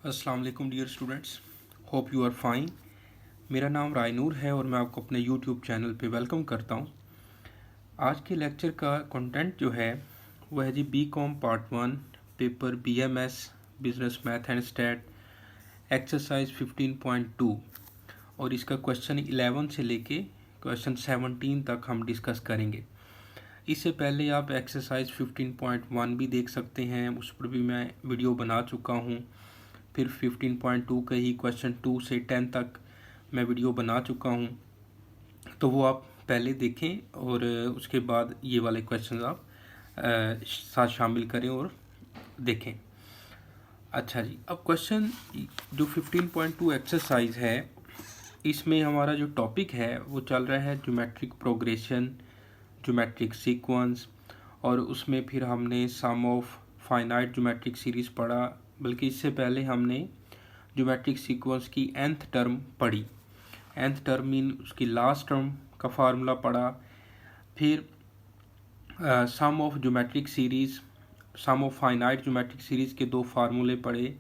अस्सलाम वालेकुम dear students, hope you are fine. मेरा नाम रायनूर है और मैं आपको अपने यूट्यूब चैनल पे वेलकम करता हूँ। आज के लेक्चर का कंटेंट जो है वो है जी B Com part 1 paper BMS business math and stat exercise 15.2 और इसका क्वेश्चन 11 से लेके क्वेश्चन 17 तक हम डिस्कस करेंगे। इससे पहले आप एक्सरसाइज 15.1 भी देख सकते हैं, उस पर भी मैं वीडियो बना चुका हूँ। फिर 15.2 के ही क्वेश्चन 2 से 10 तक मैं वीडियो बना चुका हूँ, तो वो आप पहले देखें और उसके बाद ये वाले क्वेश्चन आप साथ शामिल करें और देखें। अच्छा जी, अब क्वेश्चन जो 15.2 एक्सरसाइज है, इसमें हमारा जो टॉपिक है वो चल रहा है ज्योमेट्रिक प्रोग्रेशन, ज्योमेट्रिक सीक्वेंस, और उसमें फिर हमने sum of finite geometric series पढ़ा। बल्कि इससे पहले हमने ज्योमेट्रिक सीक्वेंस की nth टर्म पढ़ी। nth टर्म मीन उसकी लास्ट टर्म का फार्मूला पढ़ा। फिर sum of geometric series, sum of finite geometric series के दो फार्मूले पढ़े।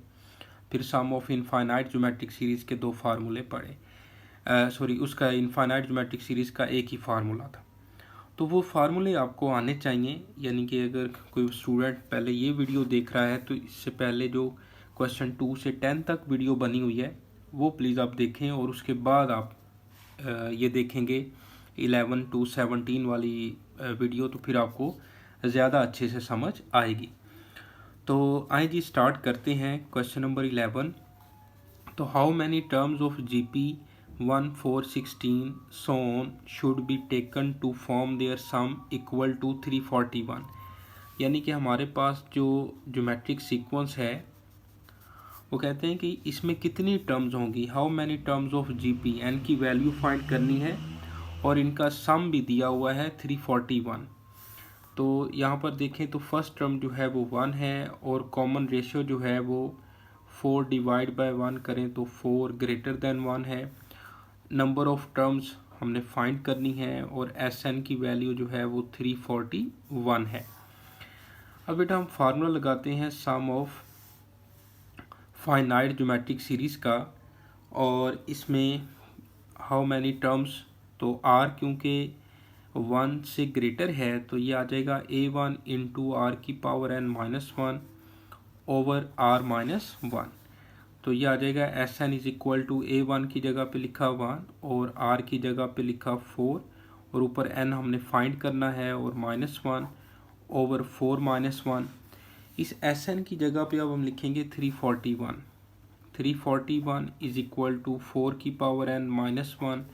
फिर sum of infinite geometric series के दो फार्मूले पढ़े। उसका इनफाइनाइट ज्योमेट्रिक सीरीज़ का एक ही फार्मूला था। तो वो फार्मूले आपको आने चाहिए, यानी कि अगर कोई स्टूडेंट पहले ये वीडियो देख रहा है तो इससे पहले जो क्वेश्चन 2 से 10 तक वीडियो बनी हुई है वो प्लीज़ आप देखें, और उसके बाद आप ये देखेंगे 11 to 17 वाली वीडियो, तो फिर आपको ज़्यादा अच्छे से समझ आएगी। तो आइए जी स्टार्ट करते हैं क्वेश्चन नंबर 11। तो how many terms of GP 1, 4, 16 so on should be taken to form their sum equal to 341। यानी कि हमारे पास जो ज्योमेट्रिक सीक्वेंस है वो कहते हैं कि इसमें कितनी टर्म्स होंगी। How many terms of GP, n की वैल्यू फाइंड करनी है और इनका सम भी दिया हुआ है 341। तो यहाँ पर देखें तो फर्स्ट टर्म जो है वो 1 है और कॉमन रेशियो जो है वो 4 डिवाइड बाय 1 करें तो 4 ग्रेटर देन 1 है। नंबर ऑफ टर्म्स हमने फाइंड करनी है और एस एन की वैल्यू जो है वो 341 है। अब बेटा हम फार्मूला लगाते हैं सम ऑफ फाइनाइट ज्योमेट्रिक सीरीज़ का, और इसमें हाउ मैनी टर्म्स, तो आर क्योंकि 1 से ग्रेटर है तो ये आ जाएगा A1 इंटू आर की पावर n माइनस 1 ओवर r माइनस 1। तो ये आ जाएगा S n is equal to A1 की जगह पे लिखा 1 और r की जगह पे लिखा 4, और ऊपर n हमने फाइंड करना है और माइनस 1 ओवर 4 माइनस 1। इस एस एन की जगह पे अब हम लिखेंगे 341। 341 इज इक्वल टू 4 की पावर n माइनस 1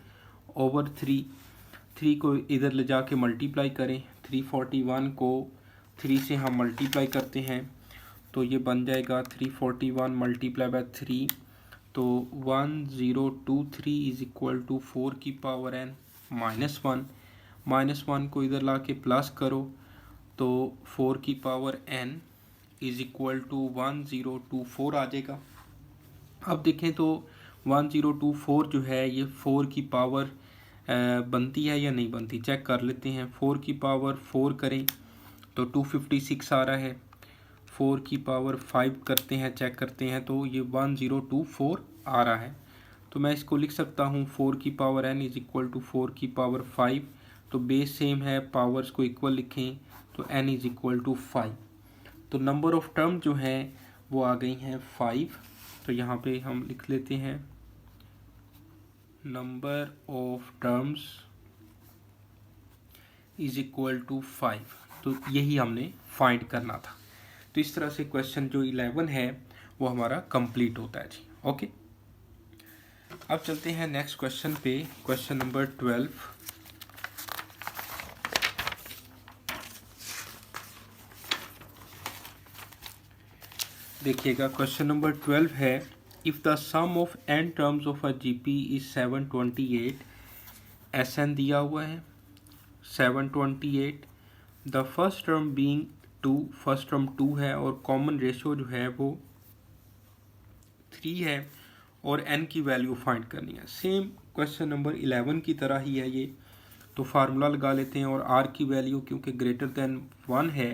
ओवर 3 को इधर ले जाके मल्टीप्लाई करें। 341 को 3 से हम मल्टीप्लाई करते हैं तो ये बन जाएगा 341 मल्टीप्लाई बाय 3, तो 1023 इज इक्वल टू 4 की पावर n माइनस 1। माइनस 1 को इधर ला के प्लस करो तो 4 की power n is equal to 1024 आ जाएगा। अब देखें तो 1024 जो है ये 4 की पावर बनती है या नहीं बनती, चेक कर लेते हैं। 4 की पावर 4 करें तो 256 आ रहा है। 4 की पावर 5 करते हैं, चेक करते हैं, तो ये 1024 आ रहा है। तो मैं इसको लिख सकता हूँ 4 की power n is equal to 4 की पावर 5। तो बेस सेम है, पावर्स को इक्वल लिखें तो n इज इक्वल टू 5। तो नंबर ऑफ टर्म जो है वो आ गई हैं 5। तो यहाँ पे हम लिख लेते हैं number of terms is equal to 5। तो यही हमने फाइंड करना था। तो इस तरह से क्वेश्चन जो 11 है वो हमारा कंप्लीट होता है जी। ओके, अब चलते हैं नेक्स्ट क्वेश्चन पे, क्वेश्चन नंबर 12। देखिएगा क्वेश्चन नंबर 12 है, if the sum of n terms of a GP is 728, s n दिया हुआ है 728, the first term being 2, first term 2 है और कॉमन रेशियो जो है वो 3 है और n की वैल्यू फाइंड करनी है। सेम क्वेश्चन नंबर 11 की तरह ही है ये। तो फार्मूला लगा लेते हैं और r की वैल्यू क्योंकि ग्रेटर देन 1 है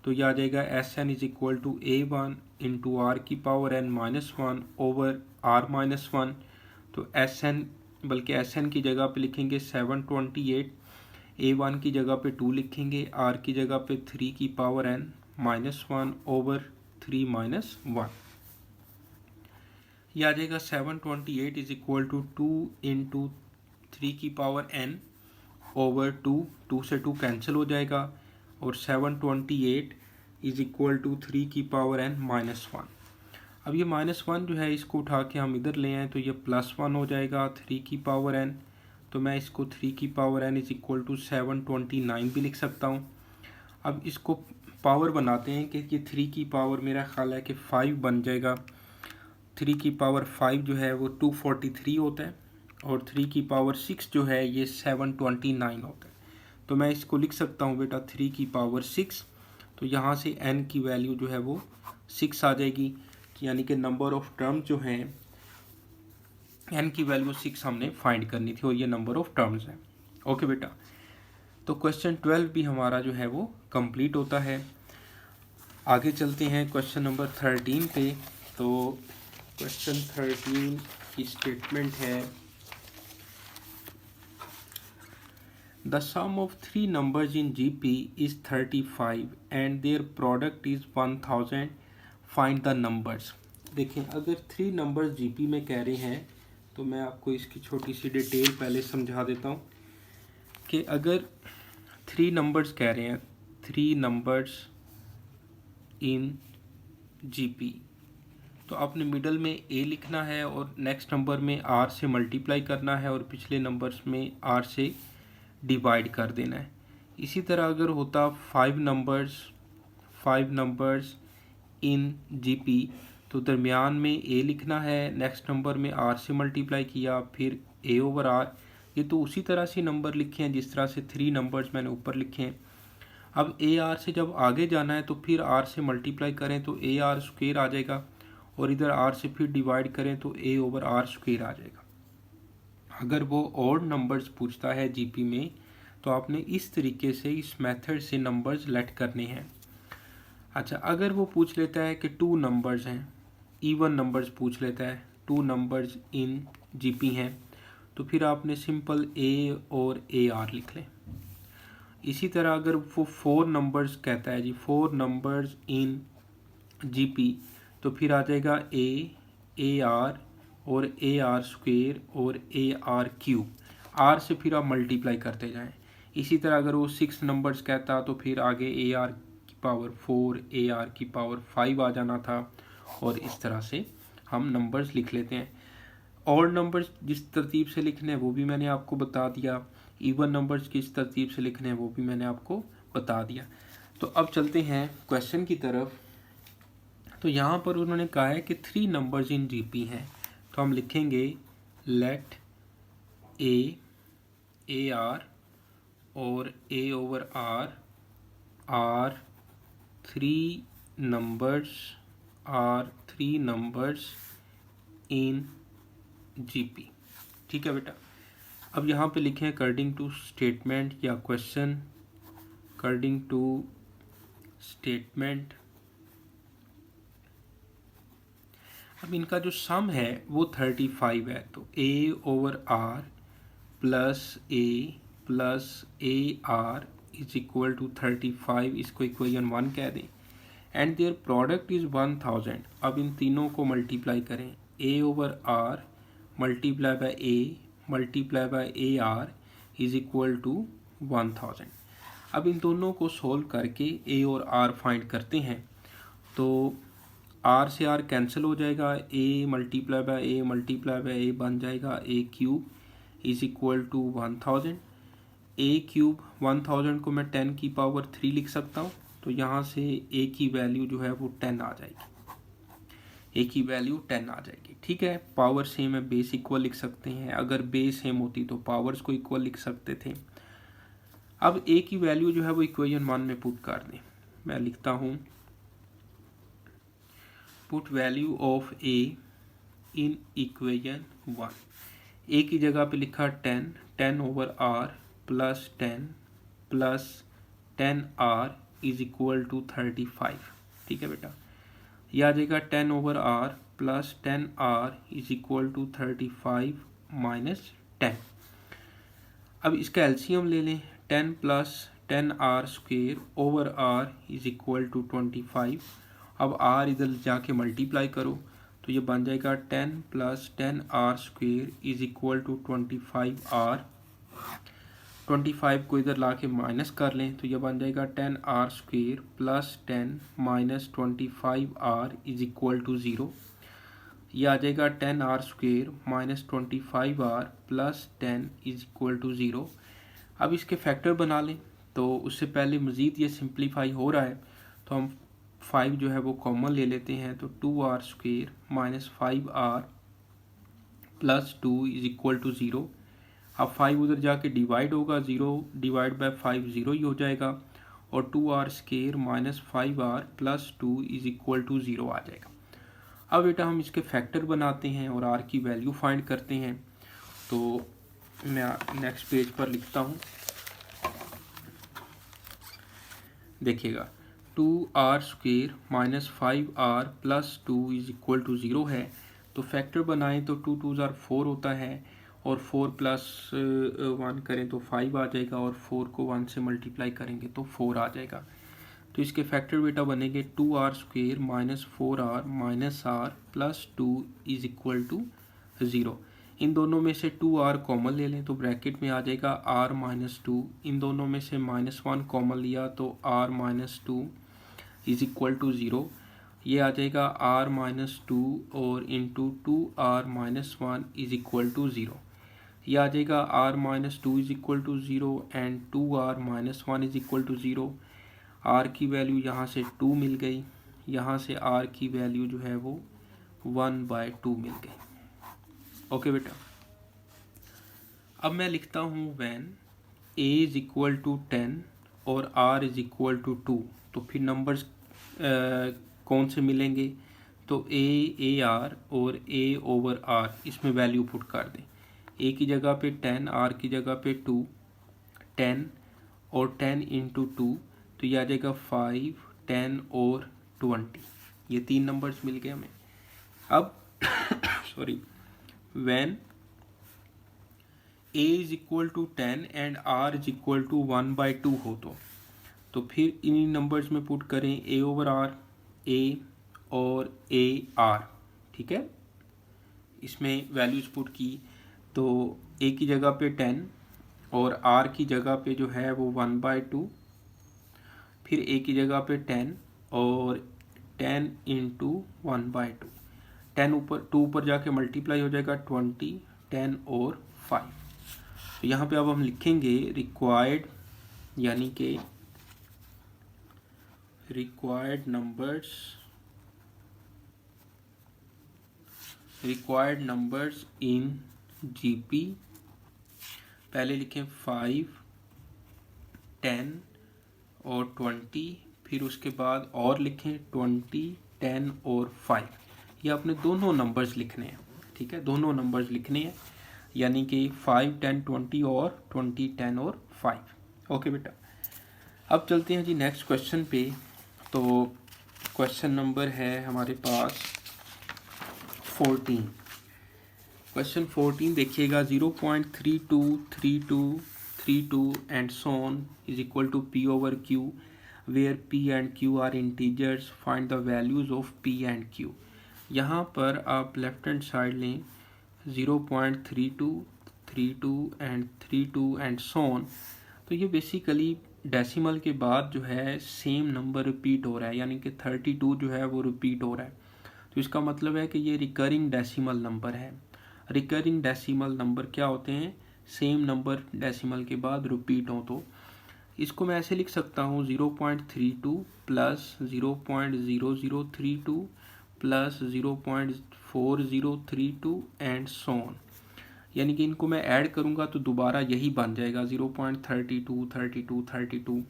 तो यह आ जाएगा S n is equal to a one into r की power n minus one over r minus one. तो एस एन बल्कि एस एन की जगह पे लिखेंगे 728, ए वन की जगह पे 2 लिखेंगे, आर की जगह पे 3 की power n minus one over 3 minus one. यह आ जाएगा 728 इज इक्वल टू 2 इंटू 3 की पावर n ओवर 2, 2 से 2 कैंसिल हो जाएगा, और 728 इज इक्वल टू 3 की पावर n माइनस वन। अब ये माइनस वन जो है इसको उठा के हम इधर ले आए तो ये प्लस वन हो जाएगा 3 की पावर n। तो मैं इसको 3 की power n is equal to 729 भी लिख सकता हूँ। अब इसको पावर बनाते हैं कि 3 की पावर मेरा ख्याल है कि 5 बन जाएगा। 3 की पावर 5 जो है वो 243 होता है, और 3 की पावर 6 जो है ये 729 होता है। तो मैं इसको लिख सकता हूँ बेटा 3 की पावर 6। तो यहाँ से n की वैल्यू जो है वो 6 आ जाएगी, यानी कि नंबर ऑफ टर्म जो हैं n की वैल्यू 6 हमने फाइंड करनी थी, और ये नंबर ऑफ टर्म्स हैं। ओके बेटा, तो क्वेश्चन 12 भी हमारा जो है वो कंप्लीट होता है। आगे चलते हैं क्वेश्चन नंबर 13 पे। तो क्वेश्चन 13 की स्टेटमेंट है, the sum of 3 numbers in GP is 35 and their product is 1000, find the numbers। देखें, अगर 3 numbers GP में कह रहे हैं तो मैं आपको इसकी छोटी सी डिटेल पहले समझा देता हूँ कि अगर 3 numbers कह रहे हैं, 3 numbers in GP, तो आपने मिडल में A लिखना है और नेक्स्ट नंबर में R से मल्टीप्लाई करना है और पिछले नंबर्स में R से डिवाइड कर देना है। इसी तरह अगर होता 5 नंबर्स इन GP, तो दरमियान में A लिखना है, नेक्स्ट नंबर में R से मल्टीप्लाई किया, फिर A ओवर R। ये तो उसी तरह से नंबर लिखे हैं जिस तरह से 3 नंबर्स मैंने ऊपर लिखे हैं। अब AR से जब आगे जाना है तो फिर R से मल्टीप्लाई करें तो AR स्क्वायर आ जाएगा, और इधर R से फिर डिवाइड करें तो A ओवर R स्क्वायर आ जाएगा। अगर वो ऑड नंबर्स पूछता है GP में तो आपने इस तरीके से, इस मेथड से नंबर्स लेट करने हैं। अच्छा, अगर वो पूछ लेता है कि 2 नंबर्स हैं, इवन नंबर्स पूछ लेता है, 2 नंबर्स इन GP हैं, तो फिर आपने सिंपल A और AR लिख लें। इसी तरह अगर वो 4 नंबर्स कहता है जी, 4 नंबर्स इन GP, तो फिर आ जाएगा A, AR और AR स्क्वायर और AR क्यूब। R से फिर आप मल्टीप्लाई करते जाएं। इसी तरह अगर वो 6 नंबर्स कहता तो फिर आगे AR की पावर 4, AR की पावर 5 आ जाना था, और इस तरह से हम नंबर्स लिख लेते हैं। और नंबर्स जिस तरतीब से लिखने हैं वो भी मैंने आपको बता दिया, इवन नंबर्स किस तरतीब से लिखने हैं वो भी मैंने आपको बता दिया। तो अब चलते हैं क्वेश्चन की तरफ। तो यहाँ पर उन्होंने कहा है कि 3 नंबर्स इन GP हैं, तो हम लिखेंगे लेट A, AR और A over R R 3 numbers in GP। ठीक है बेटा, अब यहाँ पे लिखें अकॉर्डिंग टू स्टेटमेंट या क्वेश्चन। अकॉर्डिंग टू स्टेटमेंट, अब इनका जो सम है वो 35 है, तो A over R plus A R is equal to 35, इसको इक्वेशन 1 कह दें, एंड देयर प्रोडक्ट इज 1000। अब इन तीनों को मल्टीप्लाई करें, A over R multiply by A multiply by AR is equal to 1000। अब इन दोनों को सोल्व करके A और R फाइंड करते हैं, तो R से R कैंसिल हो जाएगा, A multiply by A multiply by A बन जाएगा A cube is equal to 1000। A cube 1000 को मैं 10 की पावर 3 लिख सकता हूँ, तो यहाँ से A की वैल्यू जो है वो 10 आ जाएगी, A की वैल्यू 10 आ जाएगी। ठीक है, पावर सेम है, बेस इक्वल लिख सकते हैं, अगर बेस सेम होती तो पावर्स को इक्वल लिख सकते थे। अब A की वैल्यू जो है वो इक्वेशन 1 में पुट कर दें, मैं लिखता हूँ put value of A in equation 1। A की जगह पे लिखा 10 over R plus 10 R is equal to 35। ठीक है बेटा, यह आ जाएगा 10/r plus 10r is equal to 35 minus 10। अब इसका एलसीएम ले लें, 10 plus 10r square over r is equal to 25। अब r इधर जाके मल्टीप्लाई करो तो ये बन जाएगा 10 plus 10r square is equal to 25r। 25 को इधर ला के माइनस कर लें तो यह बन जाएगा 10r square plus 10 minus 25r is equal to 0। यह आ जाएगा 10r square minus 25r plus 10 is equal to 0। अब इसके फैक्टर बना लें, तो उससे पहले मज़ीद ये सिंप्लीफाई हो रहा है तो हम 5 जो है वो कॉमन ले लेते हैं, तो 2r square minus 5r plus 2 is equal to 0। अब 5 उधर जाके डिवाइड होगा, 0 डिवाइड बाय 5 0 ही हो जाएगा, और 2r square minus 5r plus 2 is equal to 0 आ जाएगा। अब बेटा हम इसके फैक्टर बनाते हैं और r की वैल्यू फाइंड करते हैं। तो मैं नेक्स्ट पेज पर लिखता हूँ, देखिएगा 2r square minus 5r plus 2 is equal to 0 है, तो फैक्टर बनाएं तो 2 2 4 होता है, और 4 प्लस 1 करें तो 5 आ जाएगा, और 4 को 1 से मल्टीप्लाई करेंगे तो 4 आ जाएगा। तो इसके फैक्टर बेटा बनेंगे 2r square minus 4r minus r plus 2 is equal to 0। इन दोनों में से 2r कॉमन ले लें तो ब्रैकेट में आ जाएगा r माइनस 2। इन दोनों में से -1 कॉमन लिया तो r minus 2 is equal to 0। ये आ जाएगा r माइनस 2 और into 2r minus 1 is equal to 0। यह आ जाएगा r minus 2 is equal to 0 and 2r minus 1 is equal to 0। r की वैल्यू यहाँ से 2 मिल गई, यहाँ से r की वैल्यू जो है वो 1/2 मिल गई। ओके बेटा, अब मैं लिखता हूँ when a is equal to 10 और r इज इक्वल टू 2, तो फिर नंबर्स कौन से मिलेंगे, तो a r और a ओवर r, इसमें वैल्यू पुट कर दें। a की जगह पे 10, r की जगह पे 2, 10 और 10 इंटू 2, तो ये आ जाएगा 5, 10 और 20। ये 3 नंबर्स मिल गए हमें। अब sorry, when a is equal to 10 and r is equal to 1/2 हो तो फिर इन नंबर्स में पुट करें a ओवर r, a और a r। ठीक है, इसमें वैल्यूज पुट की तो a की जगह पे 10 और r की जगह पे जो है वो 1/2, फिर a की जगह पे 10 और 10 इंटू 1/2, 10 ऊपर 2 ऊपर जाके मल्टीप्लाई हो जाएगा 20, 10 और 5। तो यहाँ पे अब हम लिखेंगे रिक्वायर्ड, यानी कि रिक्वायर्ड नंबर्स इन जीपी। पहले लिखें 5, 10 और 20, फिर उसके बाद और लिखें 20, 10 और 5। ये अपने दोनों नंबर्स लिखने हैं। ठीक है, दोनों नंबर्स लिखने हैं, यानी कि 5, 10, 20 और 20, 10 और 5। ओके बेटा, अब चलते हैं जी नेक्स्ट क्वेश्चन पे। तो क्वेश्चन नंबर है हमारे पास 14। क्वेश्चन 14 देखिएगा, 0.323232 and so on is equal to p over q, where p and q are integers. Find the values of p and q. यहाँ पर आप लेफ्ट हैंड साइड लें 0.3232 एंड 32 एंड so on, तो ये basically decimal के बाद जो है सेम नंबर रिपीट हो रहा है, यानी कि 32 जो है वो रिपीट हो रहा है। तो इसका मतलब है कि ये रिकरिंग डेसिमल नंबर है। रिकरिंग डेसिमल नंबर क्या होते हैं, सेम नंबर डेसिमल के बाद रिपीट हो। तो इसको मैं ऐसे लिख सकता हूँ 0.32 plus 0.0032 plus 0.4032 and so on, यानी कि इनको मैं ऐड करूँगा तो दोबारा यही बन जाएगा 0.32 32 32।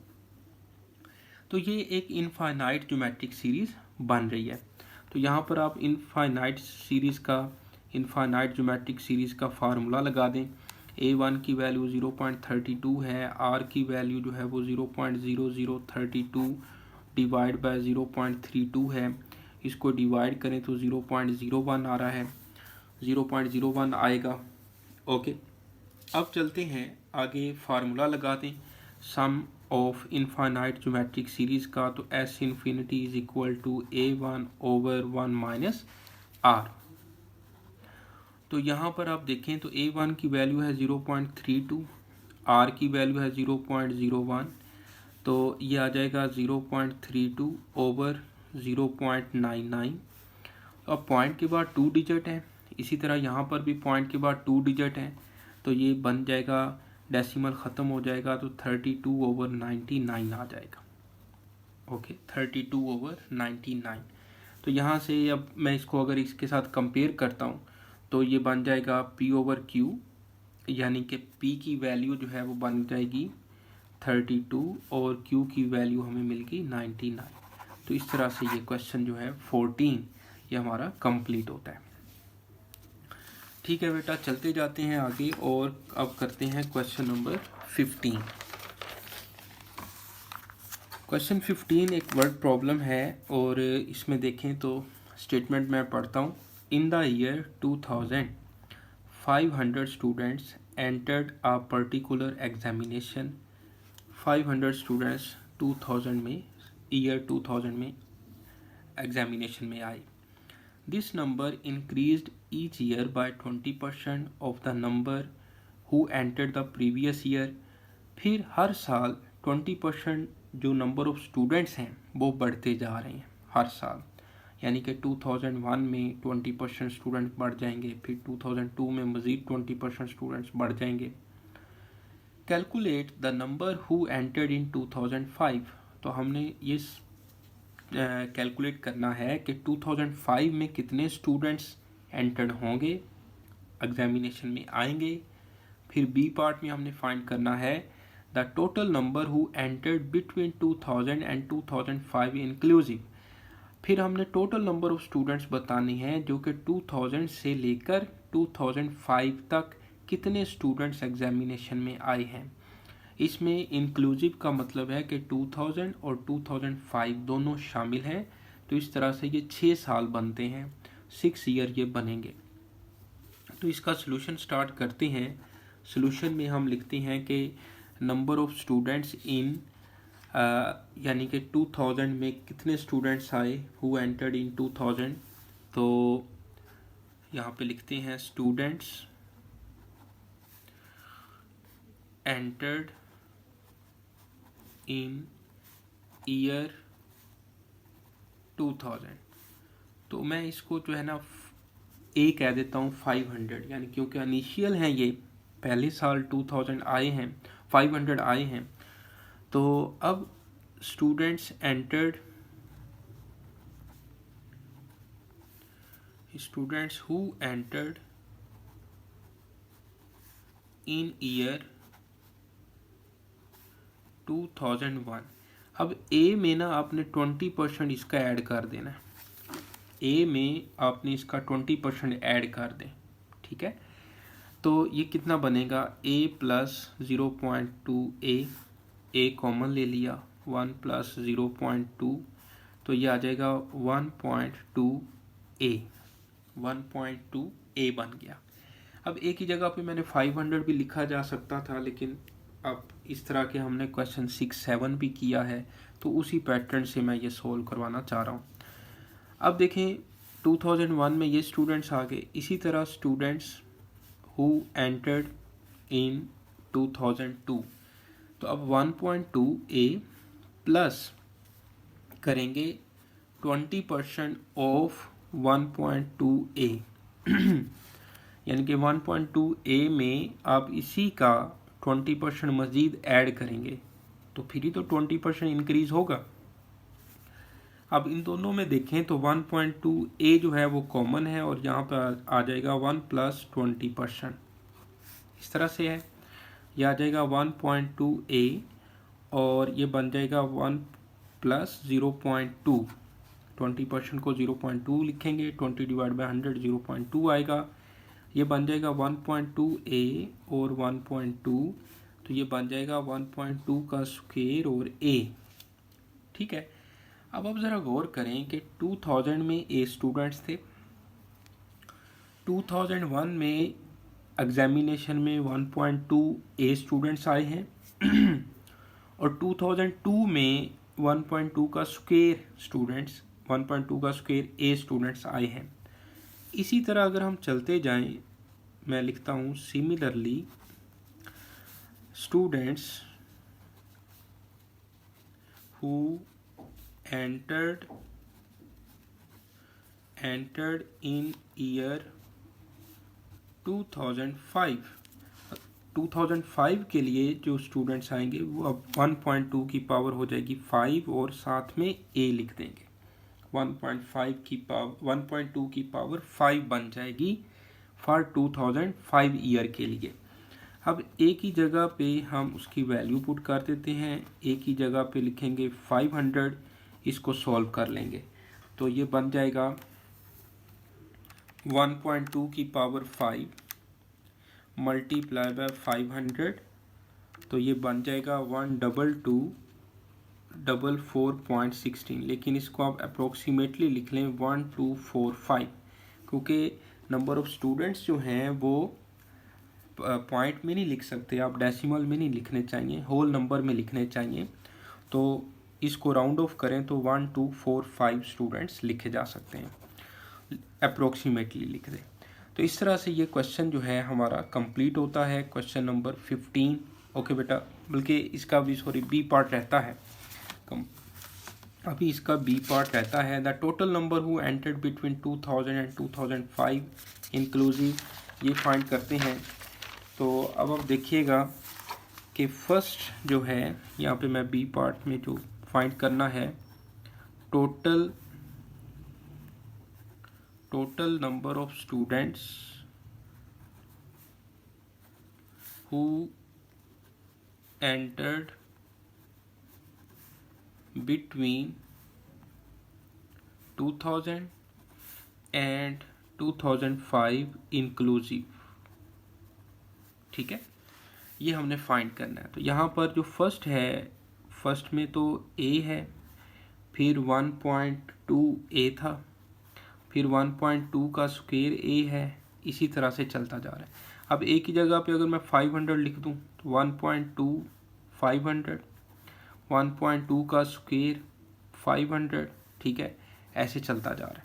तो ये एक इनफाइनाइट ज्योमेट्रिक सीरीज़ बन रही है। तो यहाँ पर आप इनफाइनाइट ज्योमेट्रिक सीरीज़ का फार्मूला लगा दें। A1 की वैल्यू 0.32 है, R की वैल्यू जो है वो 0.0032 डिवाइड बाय 0.32 है। इसको डिवाइड करें तो 0.01 आ रहा है, 0.01 आएगा। ओके, अब चलते हैं आगे, फार्मूला लगा दें sum of infinite geometric series का। तो S infinity is equal to A1 over 1 minus R। तो यहाँ पर आप देखें तो A1 की वैल्यू है 0.32, R की वैल्यू है 0.01, तो ये आ जाएगा 0.32 ओवर 0.99। अब पॉइंट के बाद 2 डिजिट है, इसी तरह यहाँ पर भी पॉइंट के बाद 2 डिजिट है, तो ये बन जाएगा, डेसिमल ख़त्म हो जाएगा तो 32 ओवर 99 आ जाएगा। Okay, 32 over 99। तो यहाँ से अब मैं इसको अगर इसके साथ कंपेयर करता हूँ तो ये बन जाएगा P ओवर Q, यानी कि P की वैल्यू जो है वो बन जाएगी 32 और Q की वैल्यू हमें मिल गई 99। तो इस तरह से ये क्वेश्चन जो है 14 ये हमारा कंप्लीट होता है। ठीक है बेटा, चलते जाते हैं आगे और अब करते हैं क्वेश्चन नंबर 15। क्वेश्चन 15 एक वर्ड प्रॉब्लम है और इसमें देखें तो स्टेटमेंट मैं पढ़ता हूँ। In the year 2000 500 students entered a particular examination. 500 students 2000 में, ईयर 2000 में एग्जामिनेशन में आए। This number increased each year by 20% of the number who entered the previous year. फिर हर साल 20% जो नंबर ऑफ स्टूडेंट्स हैं वो बढ़ते जा रहे हैं हर साल, यानी कि 2001 में 20% स्टूडेंट बढ़ जाएंगे, फिर 2002 में मज़ीद 20% स्टूडेंट्स बढ़ जाएंगे। Calculate the number who entered in 2005। तो हमने ये कैलकुलेट करना है कि 2005 में कितने स्टूडेंट्स एंटर्ड होंगे, एग्जामिनेशन में आएंगे। फिर बी पार्ट में हमने फाइंड करना है the total number who entered between 2000 and 2005 inclusive. फिर हमने टोटल नंबर ऑफ स्टूडेंट्स बताने हैं जो कि 2000 से लेकर 2005 तक कितने स्टूडेंट्स एग्जामिनेशन में आए हैं। इसमें इंक्लूसिव का मतलब है कि 2000 और 2005 दोनों शामिल हैं, तो इस तरह से ये 6 साल बनते हैं, 6 ईयर ये बनेंगे। तो इसका सलूशन स्टार्ट करते हैं। सलूशन में हम लिखते हैं कि नंबर ऑफ स्टूडेंट्स इन यानी कि 2000 में कितने स्टूडेंट्स आए हु एंटर्ड इन 2000। तो यहाँ पे लिखते हैं स्टूडेंट्स एंटर्ड इन ईयर 2000। तो मैं इसको जो है ना ए कह देता हूँ 500, यानी क्योंकि इनिशियल हैं, ये पहले साल 2000 आए हैं, 500 आए हैं। तो अब students entered, students who entered in year 2001। अब ए में ना आपने 20% इसका ऐड कर देना है, ए में आपने इसका 20% ऐड कर दें, ठीक है। तो ये कितना बनेगा, a प्लस 0.2 ए कॉमन ले लिया, 1 प्लस 0.2, तो ये आ जाएगा 1.2 ए बन गया। अब ए की जगह पे मैंने 500 भी लिखा जा सकता था, लेकिन अब इस तरह के हमने क्वेश्चन 6-7 भी किया है, तो उसी पैटर्न से मैं ये सोल्व करवाना चाह रहा हूँ। अब देखें 2001 में ये स्टूडेंट्स आ गए, इसी तरह स्टूडेंट्स हु एंटर्ड इन 2002। तो अब 1.2 ए प्लस करेंगे 20% ऑफ 1.2 ए यानी कि 1.2 ए में आप इसी का 20% मज़ीद ऐड करेंगे, तो फिर ही तो 20% इंक्रीज़ होगा। अब इन दोनों में देखें तो 1.2 ए जो है वो कॉमन है और यहाँ पर आ जाएगा 1 प्लस 20%, इस तरह से है। यह आ जाएगा 1.2 ए और ये बन जाएगा 1 प्लस 0.2, 20% को 0.2 लिखेंगे, 20 डिवाइड बाई 100 0.2 आएगा। ये बन जाएगा 1.2a और 1.2, तो ये बन जाएगा 1.2 का स्क्वायर और a। ठीक है, अब आप ज़रा गौर करें कि 2000 में a स्टूडेंट्स थे, 2001 में एग्जामिनेशन में 1.2 a स्टूडेंट्स आए हैं और 2002 में 1.2 का स्क्वायर स्टूडेंट्स 1.2 का स्क्वायर a स्टूडेंट्स आए हैं। इसी तरह अगर हम चलते जाएं, मैं लिखता हूँ similarly students who entered in year 2005 के लिए जो स्टूडेंट्स आएंगे वो अब 1.2 की पावर हो जाएगी 5 और साथ में a लिख देंगे। 1.2 की पावर 5 बन जाएगी फॉर 2005 ईयर के लिए। अब एक ही जगह पे हम उसकी वैल्यू पुट कर देते हैं, एक ही जगह पे लिखेंगे 500, इसको सॉल्व कर लेंगे तो ये बन जाएगा 1.2 की पावर 5 मल्टीप्लाई बाय 500, तो ये बन जाएगा 12244.16, लेकिन इसको आप अप्रोक्सीमेटली लिख लें 1245, क्योंकि नंबर ऑफ स्टूडेंट्स जो हैं वो पॉइंट में नहीं लिख सकते, आप डेसिमल में नहीं लिखने चाहिए, होल नंबर में लिखने चाहिए। तो इसको राउंड ऑफ करें तो 1245 स्टूडेंट्स लिखे जा सकते हैं, अप्रोक्सीमेटली लिख दें। तो इस तरह से ये क्वेश्चन जो है हमारा कंप्लीट होता है, क्वेश्चन नंबर 15। ओके बेटा, बल्कि इसका भी बी पार्ट रहता है, अभी इसका बी पार्ट रहता है। The total number who entered between 2000 and 2005 inclusive, ये फाइंड करते हैं। तो अब आप देखिएगा कि फर्स्ट जो है यहाँ पे मैं बी पार्ट में जो फाइंड करना है, total number of students who entered between 2000 and 2005 inclusive. ठीक है, ये हमने फाइंड करना है। तो यहाँ पर जो फर्स्ट है, फर्स्ट में तो a है, फिर 1.2 a था, फिर 1.2 का स्क्वायर a है, इसी तरह से चलता जा रहा है। अब एक ही जगह पे अगर मैं 500 लिख दूँ तो 1.2 500, 1.2 का स्क्वायर 500, ठीक है, ऐसे चलता जा रहा है।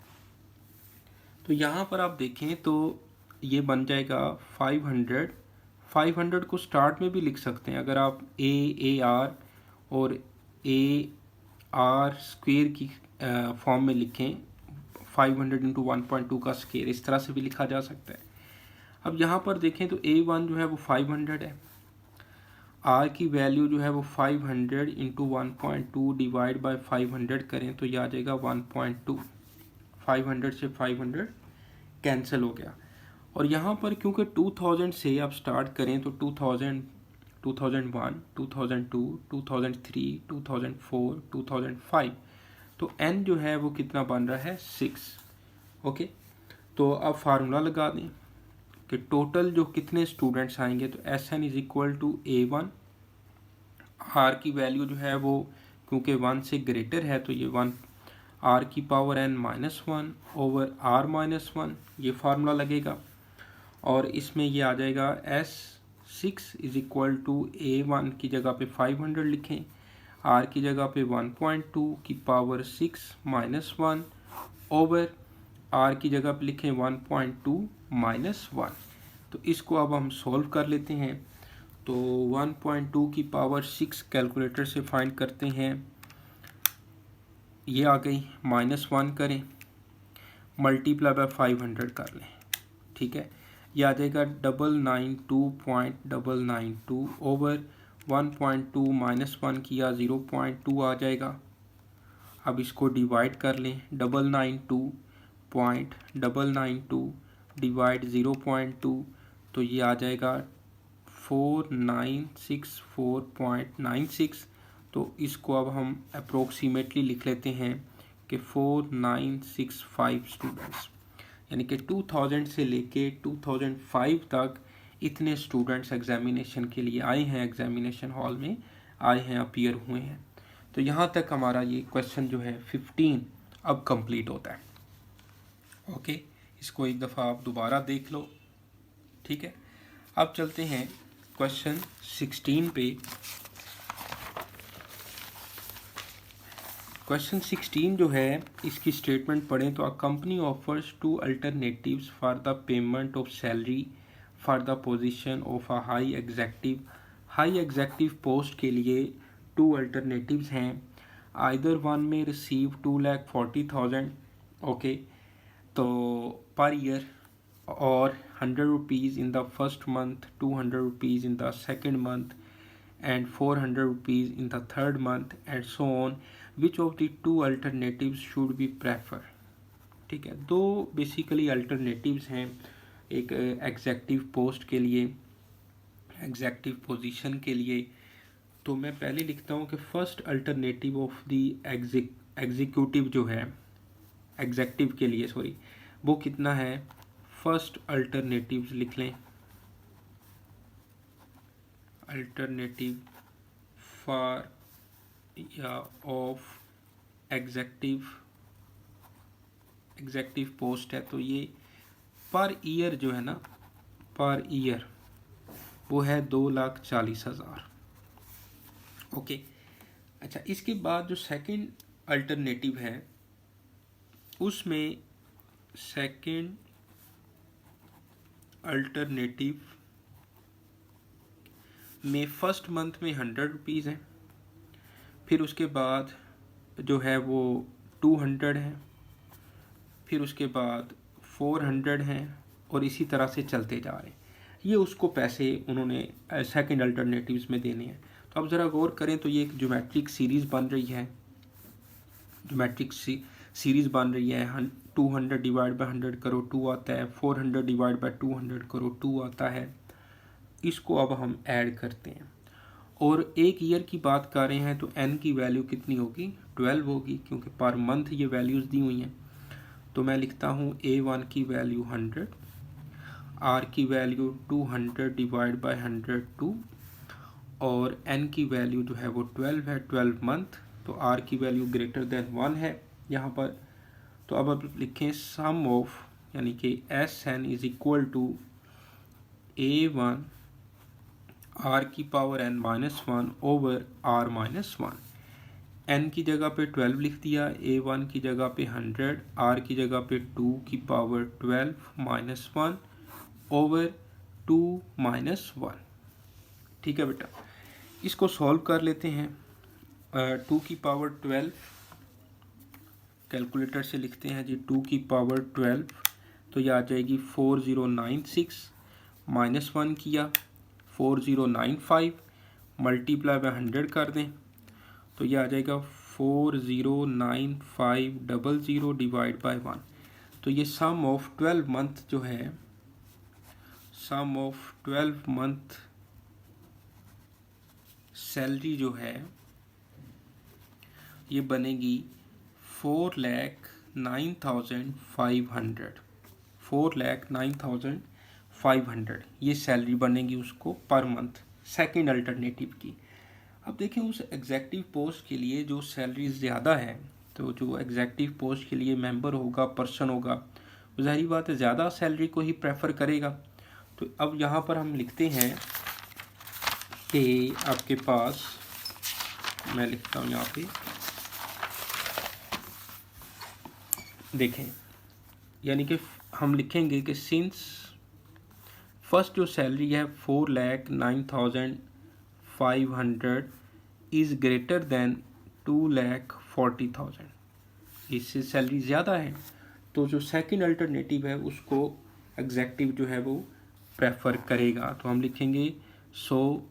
तो यहाँ पर आप देखें तो ये बन जाएगा 500 को स्टार्ट में भी लिख सकते हैं, अगर आप ए आर और ए आर स्क्वेयर की फॉर्म में लिखें, 500 इंटू 1.2 का स्क्वेयर, इस तरह से भी लिखा जा सकता है। अब यहाँ पर देखें तो A1 जो है वो 500 है, R की वैल्यू जो है वो 500 इंटू 1.2 डिवाइड बाय 500 करें तो ये आ जाएगा 1.2। 500 से 500 कैंसिल हो गया। और यहाँ पर क्योंकि 2000 से आप स्टार्ट करें तो 2000, 2001, 2002, 2003, 2004, 2005, तो n जो है वो कितना बन रहा है 6। ओके, तो अब फार्मूला लगा दें कि टोटल जो कितने स्टूडेंट्स आएंगे, तो Sn is equal to A1, R की वैल्यू जो है वो क्योंकि 1 से ग्रेटर है तो ये 1 R की पावर n -1 ओवर R -1, ये फार्मूला लगेगा। और इसमें ये आ जाएगा S6 is equal to A1 की जगह पे 500 लिखें, R की जगह पे 1.2 की पावर 6 -1 ओवर R की जगह पे लिखें 1.2 -1। तो इसको अब हम सॉल्व कर लेते हैं। तो 1.2 की पावर 6 कैलकुलेटर से फाइंड करते हैं, ये आ गई, -1 करें, मल्टीप्लाई बाय 500 कर लें, ठीक है, ये आ जाएगा 992.992 ओवर 1.2 -1 किया 0.2 आ जाएगा। अब इसको डिवाइड कर लें, 992.992 डिवाइड 0.2, तो ये आ जाएगा 4964.96। तो इसको अब हम अप्रोक्सीमेटली लिख लेते हैं कि 4965 स्टूडेंट्स। यानी कि 2000 से लेके 2005 तक इतने स्टूडेंट्स एग्जामिनेशन के लिए आए हैं, एग्जामिनेशन हॉल में आए हैं, अपीयर हुए हैं। तो यहाँ तक हमारा ये क्वेश्चन जो है 15 अब कंप्लीट होता है। ओके, इसको एक दफ़ा आप दोबारा देख लो, ठीक है। अब चलते हैं क्वेश्चन 16 पे। क्वेश्चन 16 जो है इसकी स्टेटमेंट पढ़ें तो a company offers 2 alternatives for the payment of salary for the position of a high executive post के लिए 2 अल्टरनेटिव्स हैं। आइदर वन में रिसीव 2,40,000 ओके, तो पर ईयर और 100 rupees in the first month, 200 rupees in the second month and 400 rupees in the third month and so on. Which of the two alternatives should be prefer? ठीक है, दो basically alternatives हैं, एक executive post के लिए, executive position के लिए। तो मैं पहले लिखता हूँ कि first alternative of the executive जो है एग्जेक्टिव के लिए, सॉरी, वो कितना है। फर्स्ट अल्टरनेटिव लिख लें, अल्टरनेटिव फॉर या ऑफ एग्जेक्टिव पोस्ट है, तो ये पर ईयर जो है ना, पर ईयर वो है 2,40,000। ओके, अच्छा, इसके बाद जो सेकंड अल्टरनेटिव है उसमें सेकंड अल्टरनेटिव में फर्स्ट मंथ में 100 रुपीज़ है, फिर उसके बाद जो है वो 200 है, फिर उसके बाद 400 हैं, और इसी तरह से चलते जा रहे हैं। ये उसको पैसे उन्होंने सेकंड अल्टरनेटिव्स में देने हैं। तो अब ज़रा गौर करें तो ये एक ज्योमेट्रिक सीरीज़ बन रही है, ज्योमेट्रिक सीरीज़ बन रही है। 200 डिवाइड बाई 100 करो 2 आता है, 400 डिवाइड बाई 200 करो 2 आता है। इसको अब हम ऐड करते हैं और एक ईयर की बात कर रहे हैं तो n की वैल्यू कितनी होगी, 12 होगी, क्योंकि पर मंथ ये वैल्यूज़ दी हुई हैं। तो मैं लिखता हूँ A1 की वैल्यू 100, R की वैल्यू 200 डिवाइड बाई 100 2, और n की वैल्यू जो है वो 12 है, 12 मंथ। तो R की वैल्यू ग्रेटर देन 1 है यहाँ पर। तो अब लिखें सम ऑफ, यानी कि SN is equal to A1 R की power n-1 over R-1। n की जगह पे 12 लिख दिया, A1 की जगह पे 100, R की जगह पे 2 की पावर 12 -1 ओवर 2 -1। ठीक है बेटा, इसको सॉल्व कर लेते हैं। 2 की पावर 12 कैलकुलेटर से लिखते हैं जी, 2 की पावर 12, तो ये आ जाएगी 4096, -1 किया 4095, मल्टीप्लाई बाय 100 कर दें तो ये आ जाएगा 409500 डिवाइड बाय 1। तो ये सम ऑफ 12 मंथ जो है, सम ऑफ 12 मंथ सैलरी जो है ये बनेगी 4,09,500, 4,09,500 ये सैलरी बनेगी उसको पर मंथ सेकंड अल्टरनेटिव की। अब देखें उस एग्जेक्टिव पोस्ट के लिए जो सैलरी ज़्यादा है, तो जो एग्जेक्टिव पोस्ट के लिए मेंबर होगा, पर्सन होगा, वो ज़ाहिर बात है ज़्यादा सैलरी को ही प्रेफर करेगा। तो अब यहाँ पर हम लिखते हैं कि आपके पास, मैं लिखता हूँ यहाँ पे, देखें, यानी कि हम लिखेंगे कि सिंस फर्स्ट जो सैलरी है 4,09,500 इज़ ग्रेटर देन 2,40,000, इससे सैलरी ज़्यादा है, तो जो सेकंड अल्टरनेटिव है उसको एग्जेक्टिव जो है वो प्रेफर करेगा। तो हम लिखेंगे so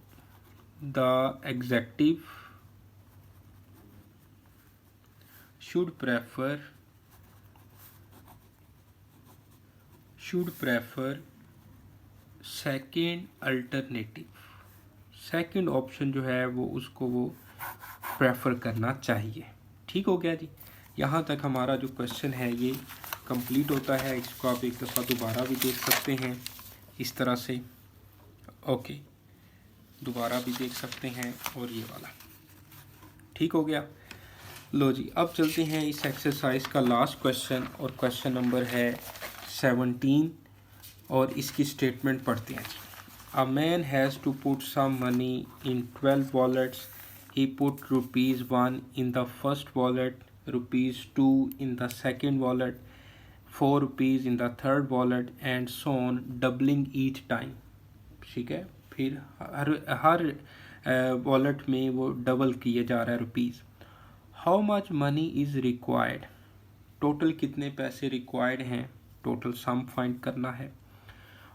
the adjective should prefer second alternative, second option जो है वो उसको वो प्रेफर करना चाहिए। ठीक हो गया जी, यहाँ तक हमारा जो क्वेश्चन है ये कंप्लीट होता है। इसको आप एक दफ़ा दोबारा भी देख सकते हैं इस तरह से। ओके, दोबारा भी देख सकते हैं और ये वाला ठीक हो गया। लो जी, अब चलते हैं इस एक्सरसाइज का लास्ट क्वेश्चन, और क्वेश्चन नंबर है 17 और इसकी स्टेटमेंट पढ़ते हैं। A man has to put some money in 12 wallets. He put ₹1 in the first wallet, ₹2 in the second wallet, ₹4 in the third wallet and so on, doubling each time. ठीक है, फिर हर wallet में वो double किया जा रहा है rupees. How much money is required, total कितने पैसे रिक्वायर्ड हैं, टोटल सम फाइंड करना है।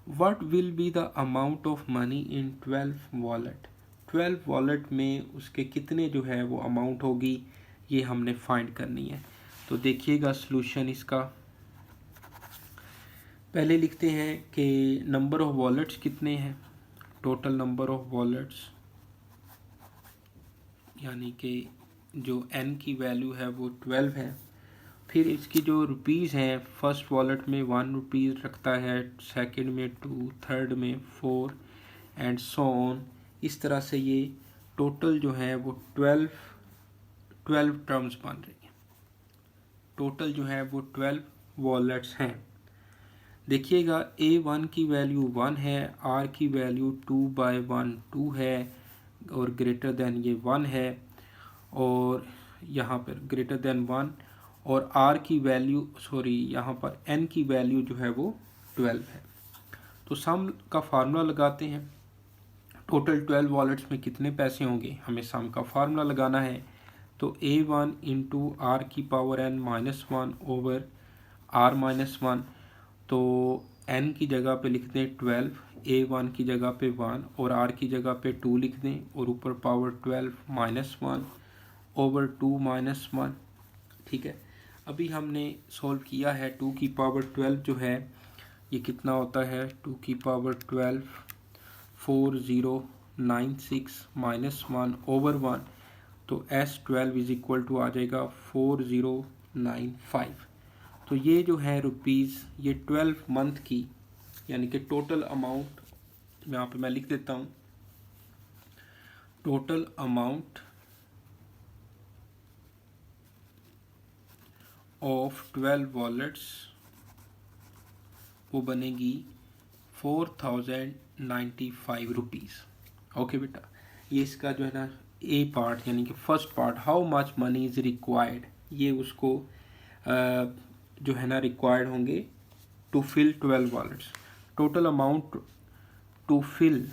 What will be the amount of money in 12 wallet, 12 wallet में उसके कितने जो है वो अमाउंट होगी, ये हमने फाइंड करनी है। तो देखिएगा सॉल्यूशन इसका। पहले लिखते हैं कि नंबर ऑफ वॉलेट्स कितने हैं, टोटल नंबर ऑफ वॉलेट्स यानी कि जो n की वैल्यू है वो 12 है। फिर इसकी जो रुपीज़ हैं, फर्स्ट वॉलेट में ₹1 रखता है, सेकंड में 2, थर्ड में 4 एंड सो ऑन। इस तरह से ये टोटल जो है वो 12 टर्म्स बन रही हैं। टोटल जो है वो 12 वॉलेट्स हैं। देखिएगा A1 की वैल्यू 1 है, R की वैल्यू 2/1 2 है और ग्रेटर देन ये 1 है, और यहाँ पर ग्रेटर देन 1, और R की वैल्यू यहाँ पर N की वैल्यू जो है वो 12 है। तो सम का फार्मूला लगाते हैं। टोटल 12 वॉलेट्स में कितने पैसे होंगे, हमें सम का फार्मूला लगाना है। तो A1 इंटू R की पावर N -1 ओवर R -1, तो N की जगह पे लिख दें 12, A1 की जगह पे 1 और R की जगह पे 2 लिख दें, और ऊपर पावर 12 -1 ओवर 2 -1। ठीक है, अभी हमने सॉल्व किया है। 2 की पावर 12 जो है ये कितना होता है, 2 की पावर 12 4096 -1 ओवर 1, तो S12 इज इक्वल टू आ जाएगा 4095। तो ये जो है रुपीज़, ये 12 मंथ की यानी कि टोटल अमाउंट, यहाँ पे मैं लिख देता हूँ, टोटल अमाउंट ऑफ 12 वॉलेट्स वो बनेगी 4095 रुपीज़। ओके बेटा, ये इसका जो है ना ए पार्ट यानी कि first part, how much money is required, ये उसको जो है ना रिक्वायर्ड होंगे to fill 12 wallets. Total amount to fill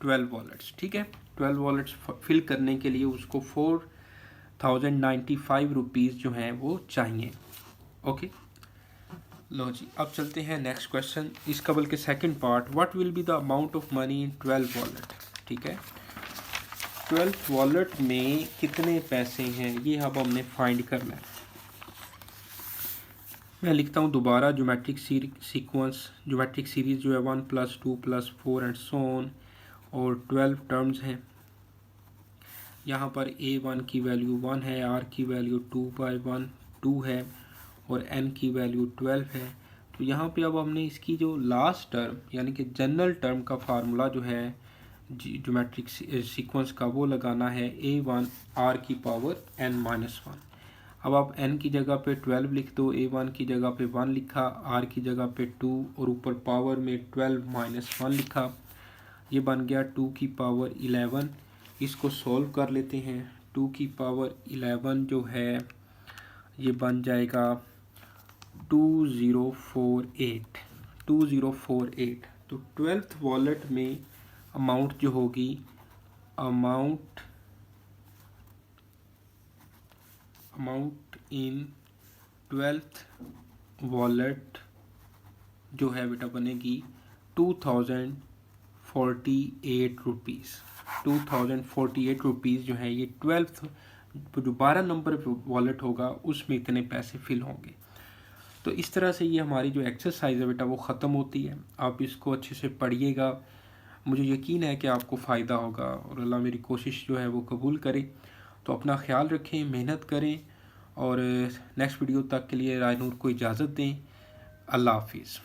12 wallets. ठीक है, 12 वॉलेट्स फिल करने के लिए उसको 4095 रुपीज़ जो हैं वो चाहिए। ओके, लो जी, अब चलते हैं नेक्स्ट क्वेश्चन, इसका बल्कि second part. What will be the amount of money in 12 wallet. ठीक है, 12 वॉलेट में कितने पैसे हैं ये अब हमने फाइंड करना है। मैं लिखता हूँ दोबारा ज्योमेट्रिक सीक्वेंस, ज्योमेट्रिक सीरीज जो है 1 + 2 + 4 एंड सो ऑन, और 12 टर्म्स हैं। यहाँ पर A1 की वैल्यू 1 है, R की वैल्यू 2/1 2 है और N की वैल्यू 12 है। तो यहाँ पे अब हमने इसकी जो लास्ट टर्म यानी कि जनरल टर्म का फार्मूला जो है ज्योमेट्रिक सीक्वेंस का वो लगाना है A1 R की पावर N -1। अब आप N की जगह पे 12 लिख दो, A1 की जगह पे 1 लिखा, R की जगह पे 2 और ऊपर पावर में 12 -1 लिखा। ये बन गया 2 की पावर 11। इसको सॉल्व कर लेते हैं। 2 की पावर 11 जो है ये बन जाएगा 2048। तो 12th वॉलेट में अमाउंट जो होगी, अमाउंट इन 12th वॉलेट जो है बेटा बनेगी 2048 रुपीज़। 2048 रुपीज़ जो है ये 12th जो 12 नंबर वॉलेट होगा उसमें इतने पैसे फिल होंगे। तो इस तरह से ये हमारी जो एक्सरसाइज है बेटा वो ख़त्म होती है। आप इसको अच्छे से पढ़िएगा, मुझे यकीन है कि आपको फ़ायदा होगा और अल्लाह मेरी कोशिश जो है वो कबूल करे। तो अपना ख्याल रखें, मेहनत करें और नेक्स्ट वीडियो तक के लिए रायनूर को इजाज़त दें। अल्लाह हाफिज़।